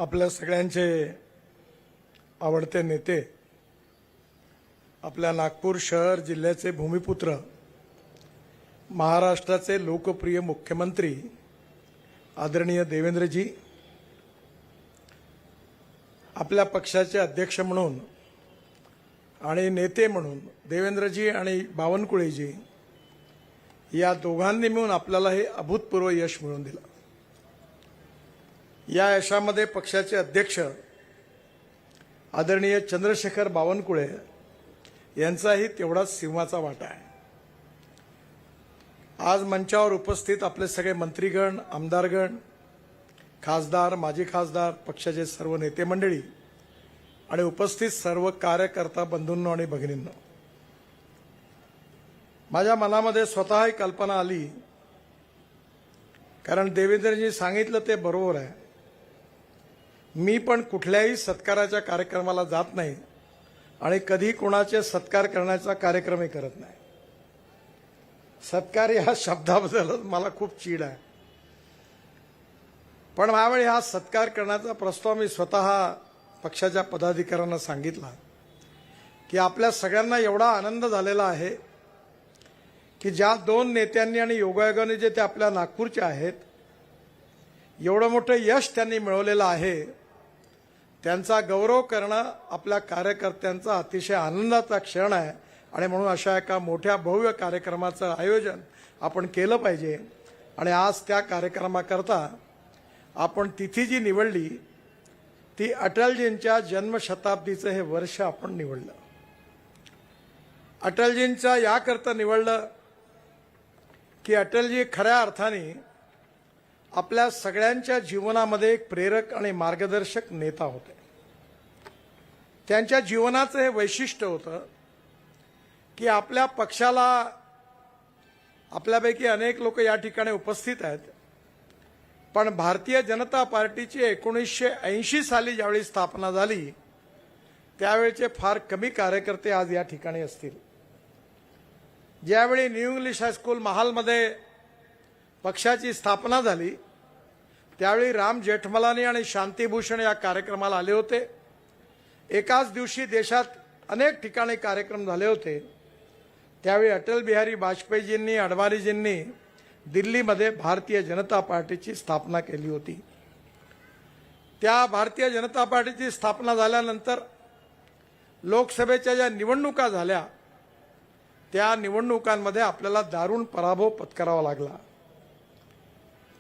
आपल्या सगळ्यांचे आवडते नेते, आपल्या नागपूर शहर जिल्ह्याचे भूमिपुत्र, महाराष्ट्राचे लोकप्रिय मुख्यमंत्री आदरणीय देवेंद्रजी, आपल्या पक्षाचे अध्यक्ष म्हणून आणि नेते म्हणून देवेंद्रजी आणि बावनकुळेजी या दोघांनी मिळून आपल्याला हे अभूतपूर्व यश मिळवून दिलं। या यशामध्ये पक्षाचे अध्यक्ष आदरणीय चंद्रशेखर बावनकुळे यांचाही तेवढाच सिंहाचा वाटा आहे। आज मंचावर उपस्थित आपले सगळे मंत्रीगण, आमदारगण, खासदार, माजी खासदार, पक्षाचे सर्व नेते मंडळी आणि उपस्थित सर्व कार्यकर्ता बंधूंनो आणि भगिनींनो, माझ्या मनामध्ये स्वतः ही कल्पना आली, कारण देवेंद्रजी सांगितलं ते बरोबर आहे। मी पण कुठल्याही सत्काराच्या कार्यक्रमाला जात नाही आणि कधी कोणाचे सत्कार करण्याचा कार्यक्रमही करत नाही। सत्कार या शब्दाबद्दल मला खूप चीड आहे, पण यावेळी हा सत्कार करण्याचा प्रस्ताव मी स्वतः पक्षाच्या पदाधिकाऱ्यांना सांगितला की आपल्या सगळ्यांना एवढा आनंद झालेला आहे की ज्या दोन नेत्यांनी आणि योगायोगाने जे ते आपल्या नागपूरचे आहेत, एवढं मोठं यश त्यांनी मिळवलेलं आहे, त्यांचा गौरव करणं आपल्या कार्यकर्त्यांचा अतिशय आनंदाचा क्षण आहे। आणि म्हणून अशा एका मोठ्या भव्य कार्यक्रमाचं आयोजन आपण केलं पाहिजे। आणि आज त्या कार्यक्रमाकरता आपण तिथी जी निवडली ती अटलजींच्या जन्मशताब्दीचं हे वर्ष आपण निवडलं। अटलजींच्या याकरता निवडलं की अटलजी खऱ्या अर्थाने आपल्या सगळ्यांच्या जीवनामध्ये एक प्रेरक आणि मार्गदर्शक नेता होते। त्यांच्या जीवनाचं हे वैशिष्ट्य होतं की आपल्या पक्षाला, आपल्यापैकी अनेक लोक या ठिकाणी उपस्थित आहेत, पण भारतीय जनता पार्टीची 1980 साली ज्यावेळी स्थापना झाली त्यावेळेचे फार कमी कार्यकर्ते आज या ठिकाणी असतील। ज्यावेळी न्यू इंग्लिश हायस्कूल महालमध्ये पक्षाची स्थापना झाली त्यावेळी राम जेठमलानी आणि शांतिभूषण या कार्यक्रमाला आले होते। एकाच दिवशी देशात अनेक ठिकाणी कार्यक्रम झाले होते। त्यावेळी अटल बिहारी वाजपेयीजींनी, अडवाणीजींनी दिल्लीमध्ये भारतीय जनता पार्टीची स्थापना केली होती। त्या भारतीय जनता पार्टीची स्थापना झाल्यानंतर लोकसभेच्या ज्या निवडणुका झाल्या त्या निवडणुकांमध्ये आपल्याला दारुण पराभव पत्करावा लागला।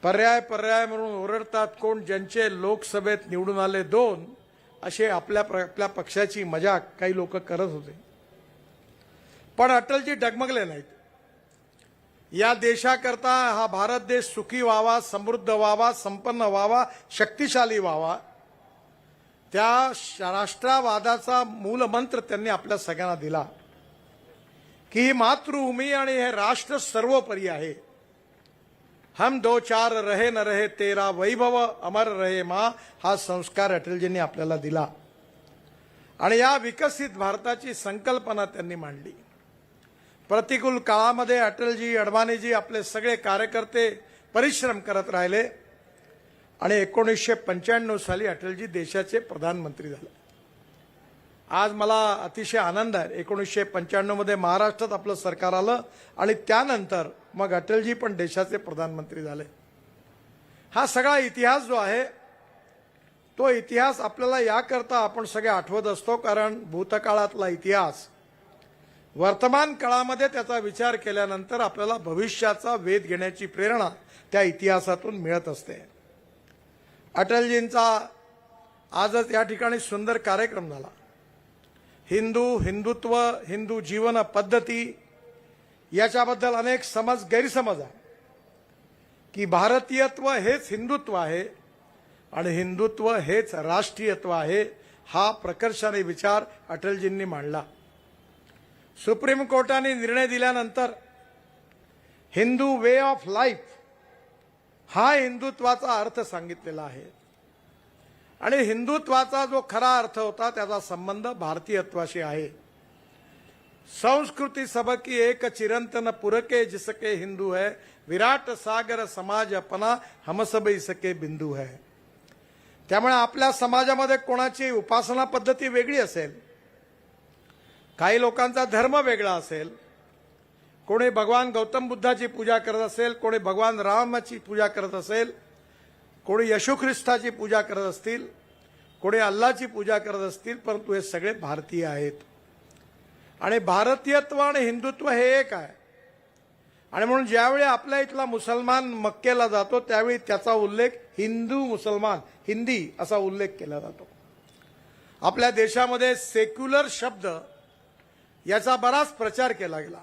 पर्याय म्हणून ओरडतात कोण, ज्यांचे लोकसभेत निवडून आले 2 असे आपल्या पक्षाची मजाक काही लोक करत होते। पण अटलजी डगमगले नाहीत। या देशाकरता हा भारत देश सुखी व्हावा, समृद्ध व्हावा, संपन्न व्हावा, शक्तिशाली व्हावा, त्या राष्ट्रवादाचा मूलमंत्र त्यांनी आपल्या सगळ्यांना दिला की ही मातृभूमी आणि हे राष्ट्र सर्वोपरी आहे। हम दो चार रहे न रहे तेरा वैभव अमर रहे मां, हा संस्कार अटलजींनी आपल्याला दिला आणि या विकसित भारताची संकल्पना त्यांनी मांडली। प्रतिकूल काळामध्ये अटलजी, अडवाणीजी, आपले सगळे कार्यकर्ते परिश्रम करत राहिले आणि 1995 साली अटलजी देशाचे प्रधानमंत्री झाले। आज मला अतिशय आनंद आहे, 1995 मध्ये महाराष्ट्रात आपलं सरकार आलं आणि त्यानंतर मग अटलजी पण देशाचे प्रधानमंत्री झाले। हा सगळा इतिहास जो आहे तो इतिहास आपल्याला याकरता आपण सगळे आठवत असतो, कारण भूतकाळातला इतिहास वर्तमान काळामध्ये त्याचा विचार केल्यानंतर आपल्याला भविष्याचा वेध घेण्याची प्रेरणा त्या इतिहासातून मिळत असते। अटलजींचा आजच या ठिकाणी सुंदर कार्यक्रम झाला। हिंदुत्व, हिंदू जीवन पद्धती याच्याबद्दल अनेक गैरसमज आहे की भारतीयत्व हेच हिंदुत्व आहे आणि हिंदुत्व हेच राष्ट्रीयत्व आहे। हा प्रकर्षाने विचार अटलजींनी मांडला। सुप्रीम कोर्टाने निर्णय दिल्यानंतर हिंदू वे ऑफ लाईफ हा हिंदुत्वाचा अर्थ सांगितलेला आहे आणि हिंदुत्वाचा जो खरा अर्थ होता त्याचा संबंध भारतीयत्वाशी आहे। संस्कृति सबकी एक चिरंतन पुरके जिसके हिंदू है, विराट सागर समाज अपना हम सब इसके बिंदु है। त्यामुळे आपल्या समाजामध्ये कोणाची उपासना पद्धती वेगळी असेल, काही लोकांचा धर्म वेगळा असेल, कोणी भगवान गौतम बुद्धाची पूजा करत असेल, कोणी भगवान रामाची पूजा करत असेल, कोणी येशू ख्रिस्ताची पूजा करत असतील, कोणी अल्लाची पूजा करत असतील, परंतु हे सगळे भारतीय आहेत. आणि भारतीयत्व आणि हिंदुत्व हे एक आहे. आणि म्हणून ज्यावेळी आपल्या इथला मुसलमान मक्केला जातो त्यावेळी त्याचा उल्लेख हिंदू मुसलमान हिंदी असा उल्लेख केला जातो. आपल्या देशामध्ये सेक्युलर शब्द याचा बराच प्रचार केला गेला.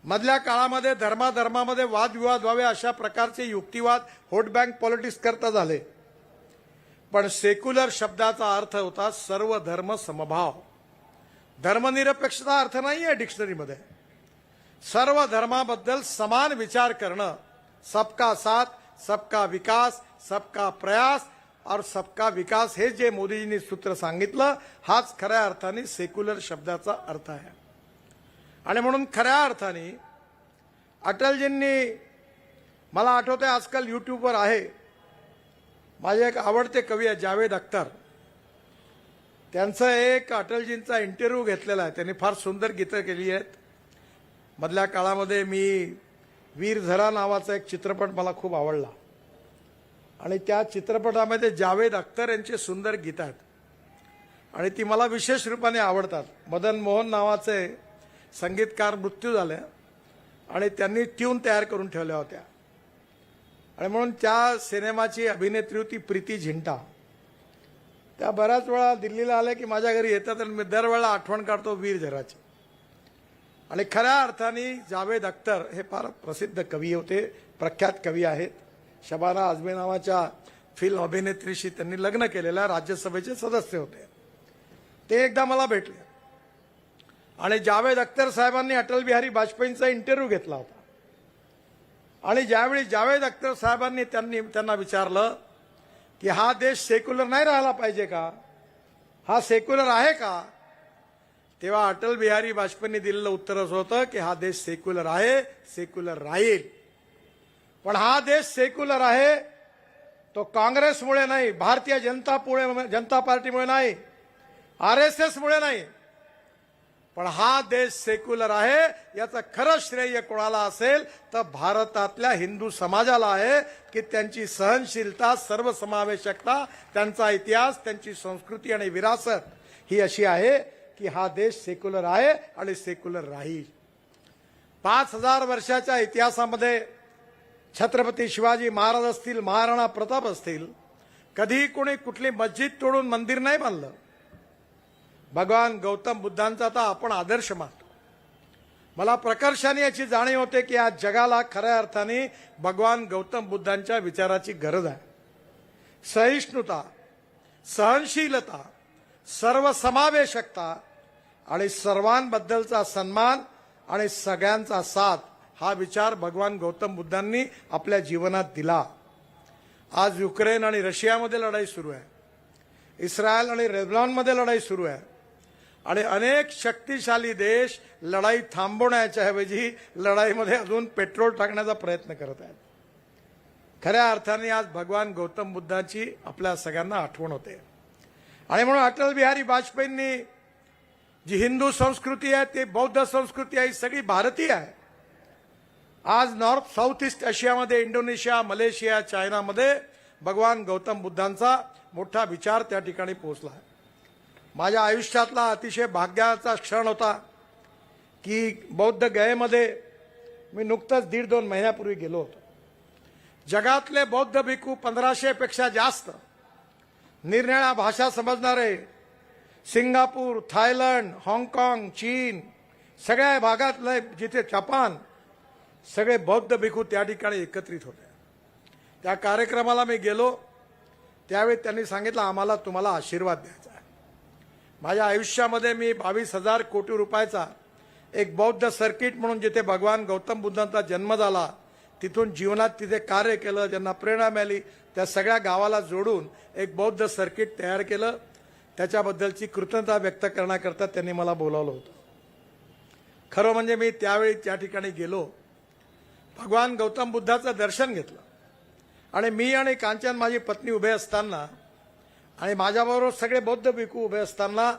मधल्या काळामध्ये धर्माधर्मामध्ये वादविवाद व्हावे अशा प्रकारचे युक्तिवाद व्होट बँक पॉलिटिक्स करता झाले. पण सेक्युलर शब्दाचा अर्थ होता सर्व धर्म समभाव. धर्मनिरपेक्षता अर्थ नाही आहे डिक्शनरीमध्ये. सर्व धर्माबद्दल समान विचार करणं, सबका साथ, सबका विकास, सबका प्रयास और सबका विकास हे जे मोदीजींनी सूत्र सांगितलं, हाच खऱ्या अर्थाने सेक्युलर शब्दाचा अर्थ आहे. आणि म्हणून खऱ्या अर्थाने अटलजींनी, मला आठवते आजकाल यूट्यूबवर आहे, माझे एक आवडते कवी आहे जावेद अख्तर, त्यांचं एक अटलजींचा इंटरव्ह्यू घेतलेला आहे. त्यांनी फार सुंदर गीतं केली आहेत. मधल्या काळामध्ये मी वीर झरा नावाचा एक चित्रपट मला खूप आवडला आणि त्या चित्रपटामध्ये जावेद अख्तर यांचे सुंदर गीतं आहेत आणि ती मला विशेष रूपाने आवडतात. मदन मोहन नावाचे संगीतकार मृत्यू झाले आणि त्यांनी ट्यून तयार करून ठेवल्या होत्या. आणि म्हणून त्या सिनेमाची अभिनेत्री होती प्रीती झिंटा. त्या बऱ्याच वेळा दिल्लीला आल्या की माझ्या घरी येतात आणि मी दरवेळेला आठवण काढतो वीर झराची. आणि खऱ्या अर्थाने जावेद अख्तर हे फार प्रसिद्ध कवी होते, प्रख्यात कवी आहेत. शबाना आझमी नावाच्या फिल्म अभिनेत्रीशी त्यांनी लग्न केलेलं, राज्यसभेचे सदस्य होते. ते एकदा मला भेटले आणि जावेद अख्तर साहेबांनी अटल बिहारी वाजपेयींचा इंटरव्ह्यू घेतला होता. आणि ज्यावेळी जावेद अख्तर साहेबांनी त्यांना विचारलं की हा देश सेक्युलर नाही राहिला पाहिजे का, हा सेक्युलर आहे का, तेव्हा अटल बिहारी वाजपेयींनी दिलेलं उत्तर असं होतं की हा देश सेक्युलर आहे, सेक्युलर राहील. पण हा देश सेक्युलर आहे तो काँग्रेसमुळे नाही, भारतीय जनता पार्टीमुळे नाही, RSSमुळे नाही, पण हा देश सेक्युलर आहे याचं खरं श्रेय कोणाला असेल तर भारतातल्या हिंदू समाजाला आहे की त्यांची सहनशीलता, सर्वसमावेशकता, त्यांचा इतिहास, त्यांची संस्कृती आणि विरासत ही अशी आहे की हा देश सेक्युलर आहे आणि सेक्युलर राहील. 5000 वर्षाच्या इतिहासामध्ये छत्रपती शिवाजी महाराज असतील, महाराणा प्रताप असतील, कधी कोणी कुठली मस्जिद तोडून मंदिर नाही बांधलं. भगवान गौतम बुद्धांचा तर आपण आदर्श मानतो. मला प्रकर्षाने याची जाणीव होते की आज जगाला खऱ्या अर्थाने भगवान गौतम बुद्धांच्या विचाराची गरज आहे. सहिष्णुता, सहनशीलता, सर्वसमावेशकता आणि सर्वांबद्दलचा सन्मान आणि सगळ्यांचा साथ हा विचार भगवान गौतम बुद्धांनी आपल्या जीवनात दिला. आज युक्रेन आणि रशियामध्ये लढाई सुरू आहे, इस्रायल आणि लेबनॉनमध्ये लढाई सुरू आहे आणि अनेक शक्तिशाली देश लढाई थांबवण्याच्या ऐवजी लढाईमध्ये अजून पेट्रोल टाकण्याचा प्रयत्न करत आहेत. खऱ्या अर्थाने आज भगवान गौतम बुद्धाची आपल्या सगळ्यांना आठवण होते. आणि म्हणून अटल बिहारी वाजपेयींनी जी हिंदू संस्कृती आहे ती बौद्ध संस्कृती आहे, ही सगळी भारतीय आहे. आज नॉर्थ साऊथ ईस्ट आशियामध्ये, इंडोनेशिया, मलेशिया, चायनामध्ये भगवान गौतम बुद्धांचा मोठा विचार त्या ठिकाणी पोहोचला आहे. माझ्या आयुष्यातला अतिशय भाग्याचा क्षण होता की बौद्ध गयेमध्ये मी नुकतंच 1.5-2 महिन्यापूर्वी गेलो होतो. जगातले बौद्ध भिक्खू 1500 पेक्षा जास्त, निरनिराळ्या भाषा समजणारे, सिंगापूर, थायलंड, हाँगकाँग, चीन, सगळ्या भागातले, जिथे जपान, सगळे बौद्ध भिक्खू त्या ठिकाणी एकत्रित होते. त्या कार्यक्रमाला मी गेलो त्यावेळी त्यांनी सांगितलं आम्हाला तुम्हाला आशीर्वाद द्यायचा आहे. माझ्या आयुष्यामध्ये मी 22,000 कोटी रुपयाचा एक बौद्ध सर्किट म्हणून, जिथे भगवान गौतम बुद्धांचा जन्म झाला, तिथून जीवनात तिथे कार्य केलं, ज्यांना प्रेरणा मिळाली, त्या सगळ्या गावाला जोडून एक बौद्ध सर्किट तयार केलं. त्याच्याबद्दलची कृतज्ञता व्यक्त करण्याकरता त्यांनी मला बोलावलं होतं. खरं म्हणजे मी त्यावेळी त्या ठिकाणी गेलो, भगवान गौतम बुद्धाचं दर्शन घेतलं आणि मी आणि कांचन माझी पत्नी उभे असताना आणि माझ्याबरोबर सगळे बौद्ध भिक्खू उभे असताना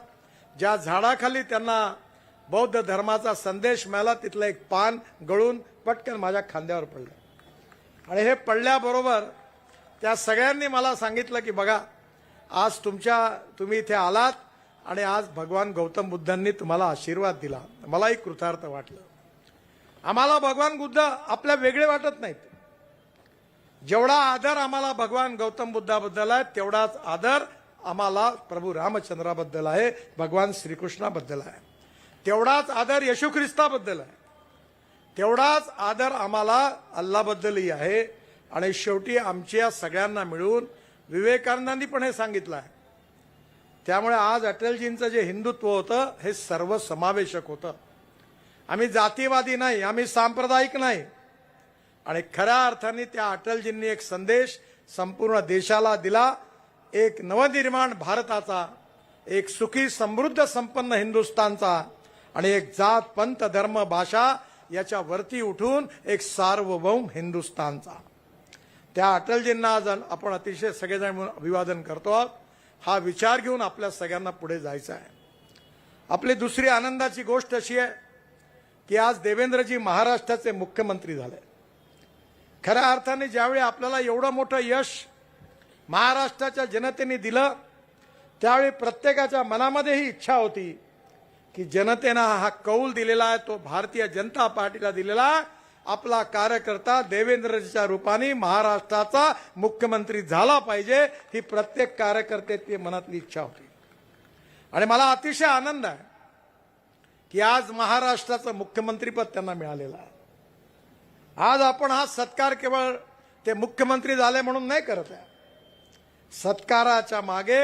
ज्या झाडाखाली त्यांना बौद्ध धर्माचा संदेश मिळाला तिथलं एक पान गळून पटकन माझ्या खांद्यावर पडलं आणि हे पडल्याबरोबर त्या सगळ्यांनी मला सांगितलं की बघा आज तुम्ही इथे आलात आणि आज भगवान गौतम बुद्धांनी तुम्हाला आशीर्वाद दिला. मलाही कृतार्थ वाटलं. आम्हाला भगवान बुद्ध आपल्या वेगळे वाटत नाहीत. जेवढा आदर आम्हाला भगवान गौतम बुद्धाबद्दल आहे तेवढाच आदर आम्हाला प्रभू रामचंद्राबद्दल आहे, भगवान श्रीकृष्णाबद्दल आहे. तेवढाच आदर येशू ख्रिस्ताबद्दल आहे. तेवढाच आदर आम्हाला अल्लाबद्दलही आहे. आणि शेवटी आमच्या सगळ्यांना मिळून विवेकानंदांनी पण हे सांगितलं आहे. त्यामुळे आज अटलजींचं जे हिंदुत्व होतं हे सर्वसमावेशक होतं. आम्ही जातीवादी नाही, आम्ही सांप्रदायिक नाही. आणि खऱ्या अर्थाने त्या अटलजींनी एक संदेश संपूर्ण देशाला दिला. एक नवनिर्माण भारताचा, एक सुखी समृद्ध संपन्न हिंदुस्थानचा आणि एक जात पंथ धर्म भाषा याच्या वरती उठून एक सार्वभौम हिंदुस्थानचा. त्या अटलजींना आज आपण अतिशय सगळेजण म्हणून अभिवादन करतो आहोत. हा विचार घेऊन आपल्या सगळ्यांना पुढे जायचं आहे. आपली दुसरी आनंदाची गोष्ट अशी आहे की आज देवेंद्रजी महाराष्ट्राचे मुख्यमंत्री झाले. खऱ्या अर्थाने ज्यावेळी आपल्याला एवढं मोठं यश महाराष्ट्राच्या जनतेने दिलं त्यावेळी प्रत्येकाच्या मनामध्ये ही इच्छा होती की जनतेनं हा कौल दिलेला आहे तो भारतीय जनता पार्टीला दिलेला आहे. आपला कार्यकर्ता देवेंद्रजीच्या रूपाने महाराष्ट्राचा मुख्यमंत्री झाला पाहिजे ही प्रत्येक कार्यकर्त्याची मनातली इच्छा होती. आणि मला अतिशय आनंद आहे की आज महाराष्ट्राचं मुख्यमंत्रीपद त्यांना मिळालेलं आहे. आज आपण हा सत्कार केवळ ते मुख्यमंत्री झाले म्हणून नाही करत आहे. सत्काराच्या मागे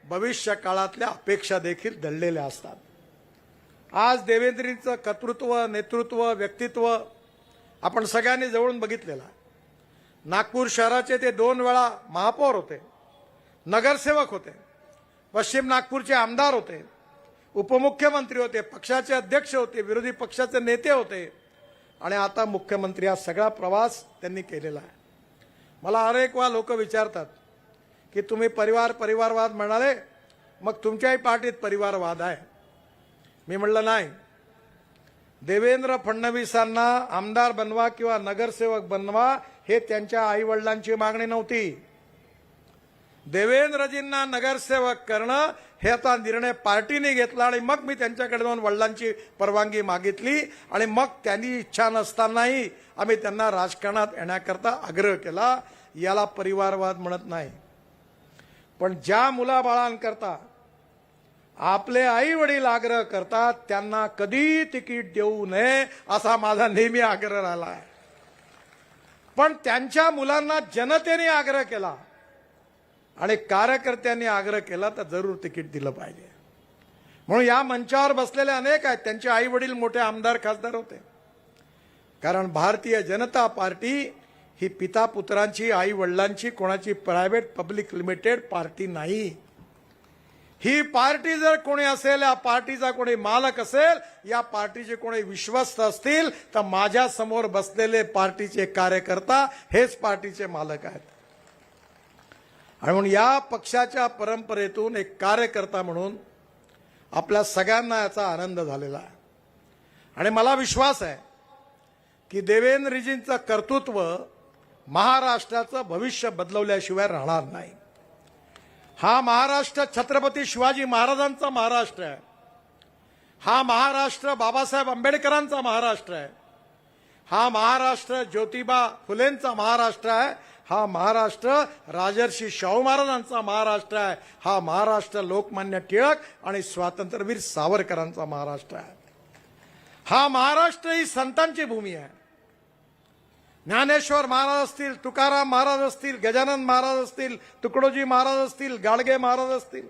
भविष्य काळातल्या अपेक्षा देखील दडलेल्या असतात. आज देवेंद्रजींचं कर्तृत्व, नेतृत्व, व्यक्तित्व आपण सगळ्यांनी जवळून बघितलेलं आहे. नागपूर शहराचे ते 2 वेळा महापौर होते, नगरसेवक होते, पश्चिम नागपूरचे आमदार होते, उपमुख्यमंत्री होते, पक्षाचे अध्यक्ष होते, विरोधी पक्षाचे नेते होते आणि आता मुख्यमंत्री. हा सगळा प्रवास त्यांनी केलेला आहे. मला अनेक वेळा लोक विचारतात की तुम्ही परिवारवाद म्हणाले, मग तुमच्याही पार्टीत परिवारवाद आहे. मी म्हणलं नाही. देवेंद्र फडणवीसांना आमदार बनवा किंवा नगरसेवक बनवा हे त्यांच्या आईवडिलांची मागणी नव्हती. देवेंद्रजींना नगरसेवक करणं ह्याचा निर्णय पार्टीने घेतला आणि मग मी त्यांच्याकडे जाऊन वडिलांची परवानगी मागितली आणि मग त्यांनी इच्छा नसतानाही आम्ही त्यांना राजकारणात येण्याकरता आग्रह केला. याला परिवारवाद म्हणत नाही. पण ज्या मुलाबाळांकरता आपले आई वडील आग्रह करतात त्यांना कधी तिकीट देऊ नये असा माझा नेहमी आग्रह राहिला आहे. पण त्यांच्या मुलांना जनतेने आग्रह केला आणि कार्यकर्त्यांनी आग्रह केला तर जरूर तिकीट दिलं पाहिजे. म्हणून या मंचावर बसलेले अनेक आहेत त्यांचे आई वडील मोठे आमदार खासदार होते. कारण भारतीय जनता पार्टी ही पिता पुत्रांची, आई वडिलांची, कोणाची प्रायव्हेट पब्लिक लिमिटेड पार्टी नाही. ही पार्टी जर कोणी असेल, या पार्टीचा कोणी मालक असेल, या पार्टीचे कोणी विश्वस्त असतील तर माझ्या समोर बसलेले पार्टीचे कार्यकर्ता हेच पार्टीचे मालक आहेत. आणि म्हणून या पक्षाच्या परंपरेतून एक कार्यकर्ता म्हणून आपल्या सगळ्यांना याचा आनंद झालेला आहे. आणि मला विश्वास आहे की देवेंद्रजींचं कर्तृत्व महाराष्ट्राचं भविष्य बदलवल्याशिवाय राहणार नाही. हा महाराष्ट्र छत्रपती शिवाजी महाराजांचा महाराष्ट्र आहे. हा महाराष्ट्र बाबासाहेब आंबेडकरांचा महाराष्ट्र आहे. हा महाराष्ट्र ज्योतिबा फुलेंचा महाराष्ट्र आहे. हा महाराष्ट्र राजर्षी शाहू महाराजांचा महाराष्ट्र आहे. हा महाराष्ट्र लोकमान्य टिळक आणि स्वातंत्र्यवीर सावरकरांचा महाराष्ट्र आहे. हा महाराष्ट्र ही संतांची भूमी आहे. ज्ञानेश्वर महाराज असतील, तुकाराम महाराज असतील, गजानन महाराज असतील, तुकडोजी महाराज असतील, गाडगे महाराज असतील,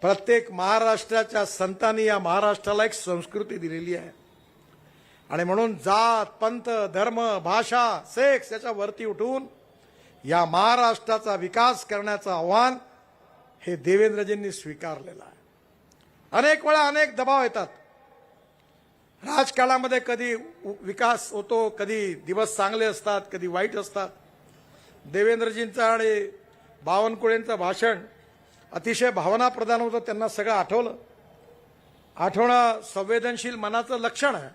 प्रत्येक महाराष्ट्राच्या संतांनी या महाराष्ट्राला एक संस्कृती दिलेली आहे. आणि म्हणून जात पंथ धर्म भाषा सेक्स याच्या वरती उठून या महाराष्ट्राचा विकास करण्याचं आव्हान हे देवेंद्रजींनी स्वीकारलेलं आहे. अनेक वेळा अनेक दबाव येतात. राजकारणामध्ये कधी विकास होतो, कधी दिवस चांगले असतात, कधी वाईट असतात. देवेंद्रजींचं आणि बावनकुळेंचं भाषण अतिशय भावनाप्रधान होतं, त्यांना सगळं आठवलं. आठवणं संवेदनशील मनाचं लक्षण आहे.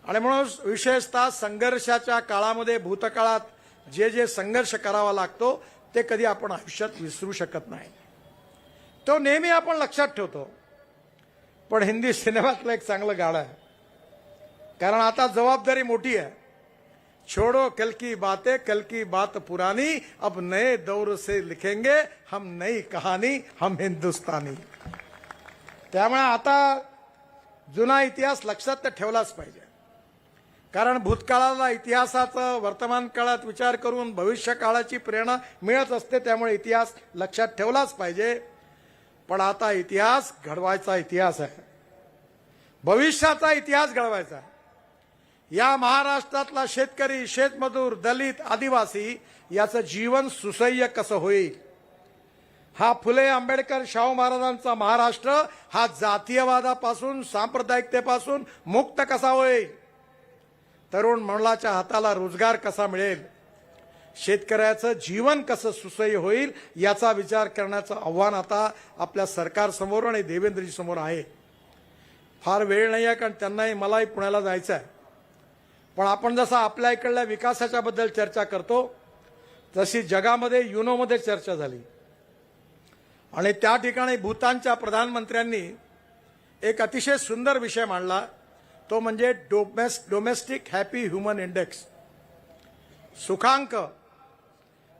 आणि म्हणून विशेषतः संघर्षाच्या काळामध्ये भूतकाळात जे जे संघर्ष करावा लागतो ते कधी आपण आयुष्यात विसरू शकत नाही. तो नेहमी आपण लक्षात ठेवतो. पण हिंदी सिनेमातलं एक चांगलं गाणं आहे, कारण आता जबाबदारी मोठी आहे. छोड़ो कल की बातें, कल की बात पुरानी, अब नए दौर से लिखेंगे हम नई कहानी, हम हिंदुस्तानी. त्यामुळे आता जुना इतिहास लक्षात तर ठेवलाच पाहिजे, कारण भूतकाळाला इतिहासाचं वर्तमान काळात विचार करून भविष्य काळाची प्रेरणा मिळत असते. त्यामुळे इतिहास लक्षात ठेवलाच पाहिजे. पण आता इतिहास घडवायचा इतिहास आहे, भविष्याचा इतिहास घडवायचा आहे. या महाराष्ट्रातला शेतकरी, शेतमजूर, दलित, आदिवासी याचं जीवन सुसह्य कसं होईल, हा फुले, आंबेडकर, शाहू महाराजांचा महाराष्ट्र हा जातीयवादापासून, सांप्रदायिकतेपासून मुक्त कसा होईल, तरुण मुलाच्या हाताला रोजगार कसा मिळेल, शेतकऱ्याचं जीवन कसं सुसह्य होईल, याचा विचार करण्याचं आव्हान आता आपल्या सरकारसमोर आणि देवेंद्रजी समोर आहे. फार वेळ नाही आहे, कारण त्यांनाही मलाही पुण्याला जायचं आहे. पण आपण जसं आपल्या इकडल्या विकासाच्या बद्दल चर्चा करतो, तशी जगामध्ये युनोमध्ये चर्चा झाली. आणि त्या ठिकाणी भूतानच्या प्रधानमंत्र्यांनी एक अतिशय सुंदर विषय मांडला, तो म्हणजे डोमेस्टिक हॅपी ह्युमन इंडेक्स. सुखांक,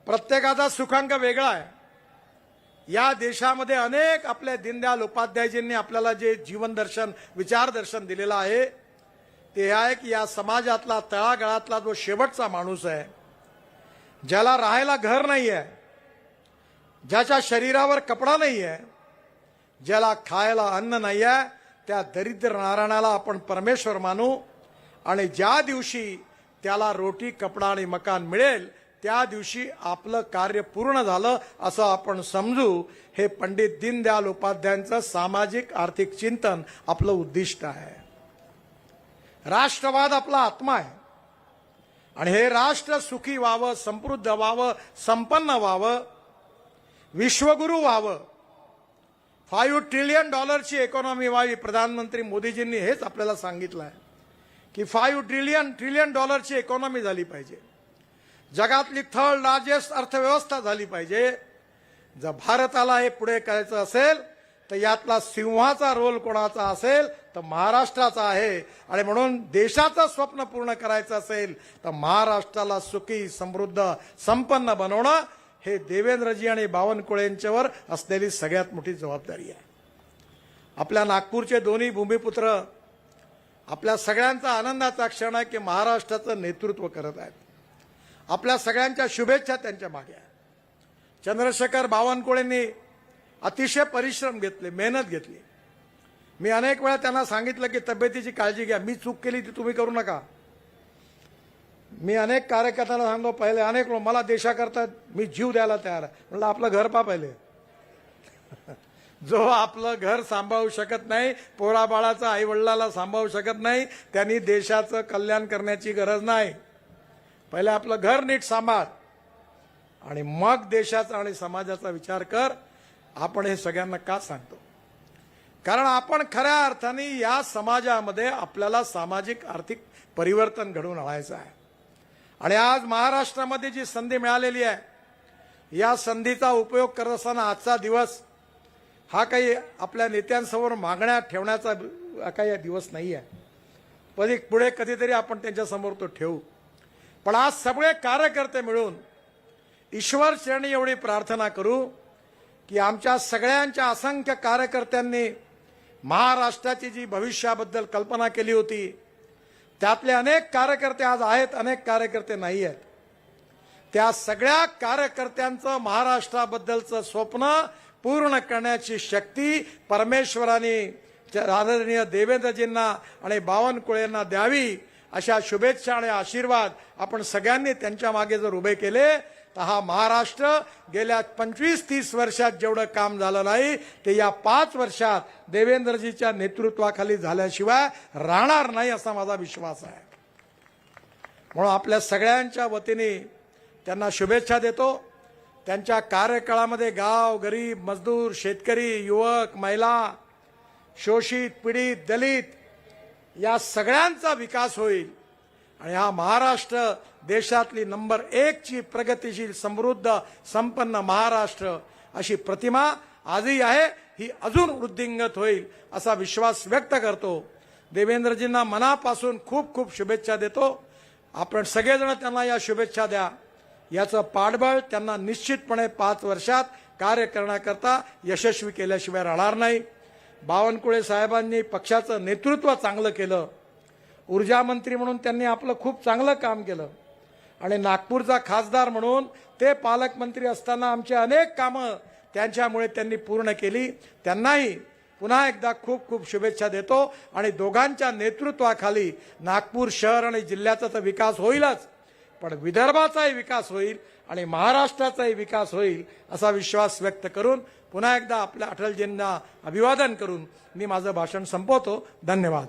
प्रत्येकाचा सुखांक वेगळा आहे. या देशामध्ये अनेक आपल्या दीनदयाल उपाध्यायजींनी आपल्याला जे जीवन दर्शन, विचार दर्शन दिलेलं आहे ते आहे की या समाजातला तळागाळातला जो शेवटचा माणूस आहे, ज्याला राहायला घर नाही आहे, ज्याच्या शरीरावर कपडा नाही आहे, ज्याला खायला अन्न नाही आहे, त्या दरिद्र नारायणाला आपण परमेश्वर मानू. आणि ज्या दिवशी त्याला रोटी, कपडा आणि मकान मिळेल त्या दिवशी आपलं कार्य पूर्ण झालं असं आपण समजू. हे पंडित दीनदयाल उपाध्यायांचं सामाजिक आर्थिक चिंतन आपलं उद्दिष्ट आहे. राष्ट्रवाद आपला आत्मा आहे आणि हे राष्ट्र सुखी व्हावं, समृद्ध व्हावं, संपन्न व्हावं, विश्वगुरू व्हावं, $5 ट्रिलियन इकॉनॉमी व्हावी. प्रधानमंत्री मोदीजींनी हेच आपल्याला सांगितलं आहे की $5 ट्रिलियन इकॉनॉमी झाली पाहिजे, जगातली थर्ड लार्जेस्ट अर्थव्यवस्था झाली पाहिजे. जर भारताला हे पुढे करायचं असेल तर यातला सिंहाचा रोल कोणाचा असेल तर महाराष्ट्राचा आहे. आणि म्हणून देशाचं स्वप्न पूर्ण करायचं असेल तर महाराष्ट्राला सुखी, समृद्ध, संपन्न बनवणं हे देवेंद्रजी आणि बावनकुळे यांच्यावर असलेली सगळ्यात मोठी जबाबदारी आहे. आपल्या नागपूरचे दोन्ही भूमिपुत्र आपल्या सगळ्यांचा आनंदाचा क्षण आहे की महाराष्ट्राचं नेतृत्व करत आहेत. आपल्या सगळ्यांच्या शुभेच्छा त्यांच्या मागे आहे. चंद्रशेखर बावनकुळेंनी अतिशय परिश्रम घेतले, मेहनत घेतली. मी अनेक वेळा त्यांना सांगितलं की तब्येतीची काळजी घ्या, मी चूक केली ती तुम्ही करू नका. मी अनेक कार्यकर्त्यांना सांगतो, पहिले अनेक लोक मला देशाकरता मी जीव द्यायला तयार आहे. म्हणलं आपलं घर पहा पहिले. जो आपलं घर सांभाळू शकत नाही, पोराबाळाचं आई वडिलाला सांभाळू शकत नाही, त्यांनी देशाचं कल्याण करण्याची गरज नाही. पहिले आपलं घर नीट सांभाळ आणि मग देशाचा आणि समाजाचा विचार कर. आपण हे सगळ्यांना का सांगतो, कारण आपण खऱ्या अर्थाने या समाजामध्ये आपल्याला सामाजिक आर्थिक परिवर्तन घडवून आणायचं आहे. आणि आज महाराष्ट्रामध्ये जी संधी मिळालेली आहे, या संधीचा उपयोग करत असताना आजचा दिवस हा काही आपल्या नेत्यांसमोर मागण्या ठेवण्याचा काही दिवस नाही आहे. पुढे कधीतरी आपण त्यांच्यासमोर तो ठेवू. पण आज सगळे कार्यकर्ते मिळून ईश्वर चरणी एवढी प्रार्थना करू की आमच्या सगळ्यांच्या असंख्य कार्यकर्त्यांनी महाराष्ट्राची जी भविष्याबद्दल कल्पना केली होती, त्यातले अनेक कार्यकर्ते आज आहेत, अनेक कार्यकर्ते नाही आहेत. त्या सगळ्या कार्यकर्त्यांचं महाराष्ट्राबद्दलचं स्वप्न पूर्ण करण्याची शक्ती परमेश्वराने आदरणीय देवेंद्रजींना आणि बावनकुळेंना द्यावी, अशा शुभेच्छा आणि आशीर्वाद आपण सगळ्यांनी त्यांच्या मागे जर उभे केले तर हा महाराष्ट्र गेल्या 25-30 वर्षात जेवढं काम झालं नाही ते या 5 वर्षात देवेंद्रजीच्या नेतृत्वाखाली झाल्याशिवाय राहणार नाही असा माझा विश्वास आहे. म्हणून आपल्या सगळ्यांच्या वतीने त्यांना शुभेच्छा देतो. त्यांच्या कार्यकाळामध्ये गाव, गरीब, मजदूर, शेतकरी, युवक, महिला, शोषित, पीडित, दलित या सगळ्यांचा विकास होईल आणि हा महाराष्ट्र देशातली नंबर 1 ची प्रगतिशील, समृद्ध, संपन्न महाराष्ट्र अशी प्रतिमा आजही आहे, ही अजून वृद्धिंगत होईल असा विश्वास व्यक्त करतो. देवेंद्रजींना मनापासून खूप खूप शुभेच्छा देतो. आपण सगळेजण त्यांना या शुभेच्छा द्या. याचं पाठबळ त्यांना निश्चितपणे 5 वर्षात कार्य करण्याकरता यशस्वी केल्याशिवाय राहणार नाही. बावनकुळे साहेबांनी पक्षाचं नेतृत्व चांगलं केलं. ऊर्जा मंत्री म्हणून त्यांनी आपलं खूप चांगलं काम केलं आणि नागपूरचा खासदार म्हणून ते पालकमंत्री असताना आमची अनेक कामं त्यांच्यामुळे त्यांनी पूर्ण केली. त्यांनाही पुन्हा एकदा खूप खूप शुभेच्छा देतो आणि दोघांच्या नेतृत्वाखाली नागपूर शहर आणि जिल्ह्याचा तर विकास होईलच, पण विदर्भाचाही विकास होईल आणि महाराष्ट्राचाही विकास होईल असा विश्वास व्यक्त करून पुन्हा एकदा आपल्या अटलजींना अभिवादन करून मी माझं भाषण संपवतो. धन्यवाद.